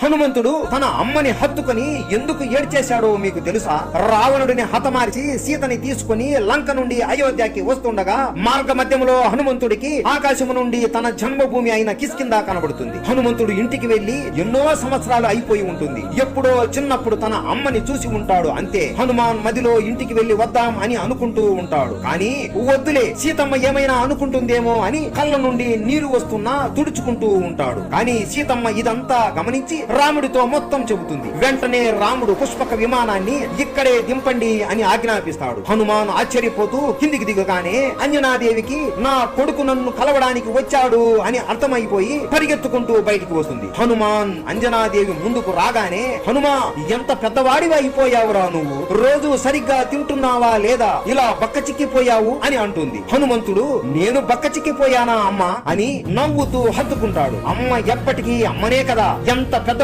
హనుమంతుడు తన అమ్మని హత్తుకొని ఎందుకు ఏడ్చేశాడో మీకు తెలుసా? రావణుడిని హతమార్చి సీతని తీసుకుని లంక నుండి అయోధ్యకి వస్తుండగా మార్గ మధ్యంలో హనుమంతుడికి ఆకాశము నుండి తన జన్మభూమి అయిన కిష్కింధ కనబడుతుంది. హనుమంతుడు ఇంటికి వెళ్లి ఎన్నో సంవత్సరాలు అయిపోయి ఉంటుంది. ఎప్పుడో చిన్నప్పుడు తన అమ్మని చూసి ఉంటాడు అంతే. హనుమాన్ మదిలో ఇంటికి వెళ్లి వద్దాం అని అనుకుంటూ ఉంటాడు. కానీ వద్దులే, సీతమ్మ ఏమైనా అనుకుంటుందేమో అని కళ్ళ నుండి నీరు వస్తున్నా తుడుచుకుంటూ ఉంటాడు. కానీ సీతమ్మ ఇదంతా గమనించి రాముడితో మొత్తం చెబుతుంది. వెంటనే రాముడు పుష్పక విమానాన్ని ఇక్కడే దింపండి అని ఆజ్ఞాపిస్తాడు. హనుమాన్ ఆశ్చర్యపోతూ కిందికి దిగగానే అంజనాదేవికి నా కొడుకు నన్ను కలవడానికి వచ్చాడు అని అర్థమైపోయి పరిగెత్తుకుంటూ బయటికి వస్తుంది. హనుమాన్ అంజనాదేవి ముందుకు రాగానే, హనుమా ఎంత పెద్దవాడివి అయిపోయావురా నువ్వు, రోజు సరిగ్గా తింటున్నావా లేదా, ఇలా బక్కచిక్కిపోయావు అని అంటుంది. హనుమంతుడు నేను బక్కచిక్కిపోయానా అమ్మ అని నవ్వుతూ హత్తుకుంటాడు. అమ్మ ఎప్పటికీ అమ్మనే కదా, ఎంత పెద్ద